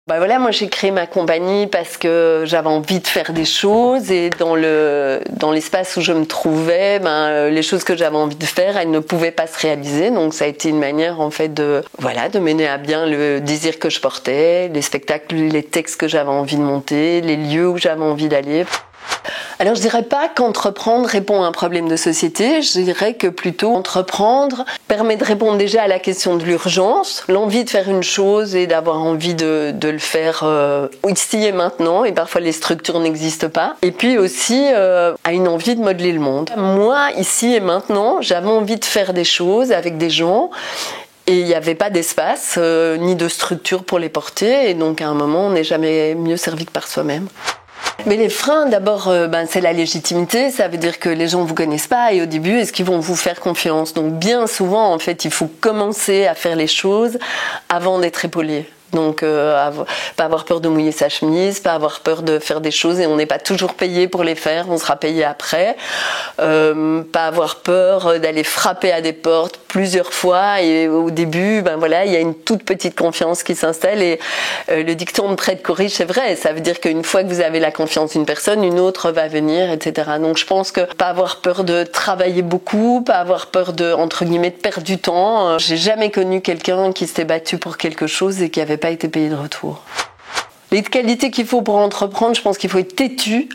Bah voilà, moi j'ai créé ma compagnie parce que j'avais envie de faire des choses et dans l'espace où je me trouvais, les choses que j'avais envie de faire, elles ne pouvaient pas se réaliser. Donc ça a été une manière en fait de mener à bien le désir que je portais, les spectacles, les textes que j'avais envie de monter, les lieux où j'avais envie d'aller. Alors je dirais pas qu'entreprendre répond à un problème de société, je dirais que plutôt entreprendre permet de répondre déjà à la question de l'urgence, l'envie de faire une chose et d'avoir envie de le faire ici et maintenant, et parfois les structures n'existent pas, et puis aussi à une envie de modeler le monde. Moi, ici et maintenant, j'avais envie de faire des choses avec des gens, et il n'y avait pas d'espace, ni de structure pour les porter, et donc à un moment, on n'est jamais mieux servi que par soi-même. Mais les freins, d'abord, c'est la légitimité. Ça veut dire que les gens ne vous connaissent pas et au début, est-ce qu'ils vont vous faire confiance? Donc bien souvent, en fait, il faut commencer à faire les choses avant d'être épaulé. Donc pas avoir peur de mouiller sa chemise, pas avoir peur de faire des choses et on n'est pas toujours payé pour les faire, on sera payé après. Pas avoir peur d'aller frapper à des portes plusieurs fois et au début, il y a une toute petite confiance qui s'installe et le dicton de prête corrige, c'est vrai. Ça veut dire qu'une fois que vous avez la confiance d'une personne, une autre va venir, etc. Donc je pense que pas avoir peur de travailler beaucoup, pas avoir peur de, entre guillemets, de perdre du temps. J'ai jamais connu quelqu'un qui s'était battu pour quelque chose et qui avait pas été payé de retour. Les qualités qu'il faut pour entreprendre, je pense qu'il faut être têtu,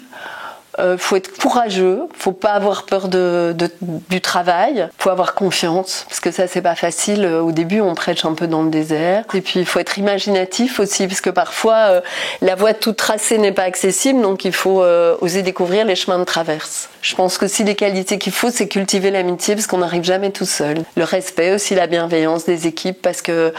faut être courageux, faut pas avoir peur du travail, faut avoir confiance, parce que ça c'est pas facile. Au début on prêche un peu dans le désert. Et puis il faut être imaginatif aussi, parce que parfois la voie toute tracée n'est pas accessible, donc il faut oser découvrir les chemins de traverse. Je pense que si les qualités qu'il faut, c'est cultiver l'amitié, parce qu'on n'arrive jamais tout seul. Le respect aussi, la bienveillance des équipes, parce que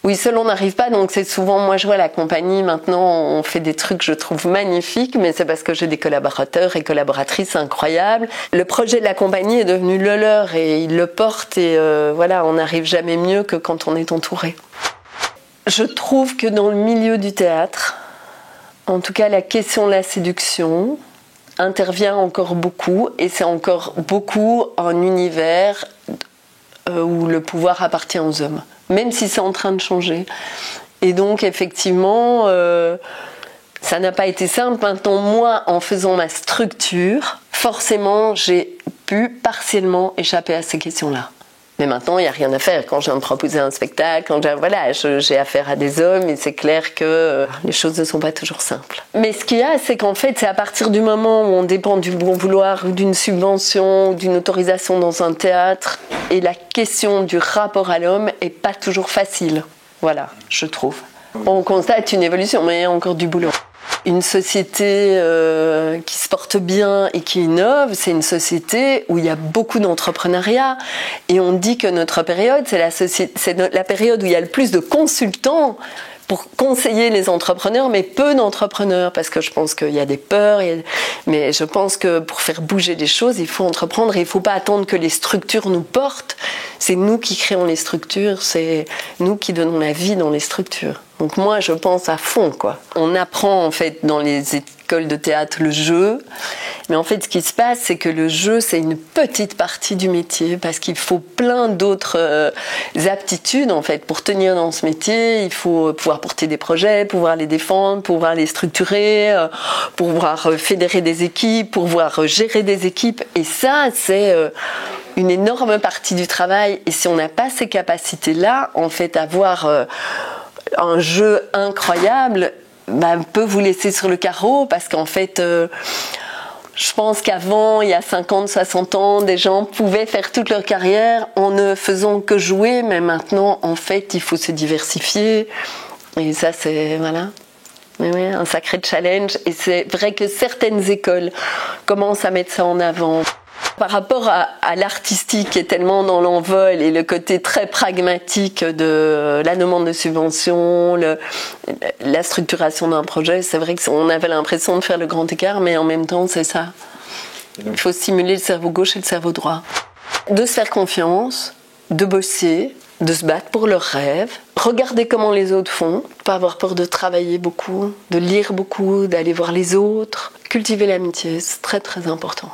oui, seul on n'arrive pas, donc c'est souvent, moi je vois la compagnie, maintenant on fait des trucs je trouve magnifiques, mais c'est parce que j'ai des collaborateurs et collaboratrices incroyables. Le projet de la compagnie est devenu le leur et ils le portent et on n'arrive jamais mieux que quand on est entouré. Je trouve que dans le milieu du théâtre, en tout cas la question de la séduction intervient encore beaucoup et c'est encore beaucoup un univers où le pouvoir appartient aux hommes. Même si c'est en train de changer. Et donc, effectivement, ça n'a pas été simple. Maintenant, moi, en faisant ma structure, forcément, j'ai pu partiellement échapper à ces questions-là. Mais maintenant, il n'y a rien à faire. Quand je viens de proposer un spectacle, j'ai affaire à des hommes et c'est clair que les choses ne sont pas toujours simples. Mais ce qu'il y a, c'est qu'en fait, c'est à partir du moment où on dépend du bon vouloir ou d'une subvention ou d'une autorisation dans un théâtre et la question du rapport à l'homme est pas toujours facile. Voilà, je trouve. On constate une évolution, mais il y a encore du boulot. Une société qui se porte bien et qui innove, c'est une société où il y a beaucoup d'entrepreneuriat. Et on dit que notre période, c'est la période où il y a le plus de consultants pour conseiller les entrepreneurs, mais peu d'entrepreneurs, parce que je pense qu'il y a des peurs, mais je pense que pour faire bouger les choses, il faut entreprendre et il ne faut pas attendre que les structures nous portent. C'est nous qui créons les structures, c'est nous qui donnons la vie dans les structures. Donc moi, je pense à fond, quoi. On apprend, en fait, dans les écoles de théâtre, le jeu. Mais en fait, ce qui se passe, c'est que le jeu, c'est une petite partie du métier. Parce qu'il faut plein d'autres aptitudes, en fait. Pour tenir dans ce métier, il faut pouvoir porter des projets, pouvoir les défendre, pouvoir les structurer, pouvoir fédérer des équipes, pouvoir gérer des équipes. Et ça, c'est une énorme partie du travail. Et si on n'a pas ces capacités-là, en fait, avoir un jeu incroyable peut vous laisser sur le carreau parce qu'en fait je pense qu'avant, il y a 50, 60 ans, des gens pouvaient faire toute leur carrière en ne faisant que jouer, mais maintenant en fait il faut se diversifier et ça c'est un sacré challenge et c'est vrai que certaines écoles commencent à mettre ça en avant. Par rapport à l'artistique qui est tellement dans l'envol et le côté très pragmatique de la demande de subvention, la structuration d'un projet, c'est vrai qu'on avait l'impression de faire le grand écart, mais en même temps, c'est ça. Il faut stimuler le cerveau gauche et le cerveau droit. De se faire confiance, de bosser, de se battre pour leurs rêves, regarder comment les autres font, pas avoir peur de travailler beaucoup, de lire beaucoup, d'aller voir les autres, cultiver l'amitié, c'est très très important.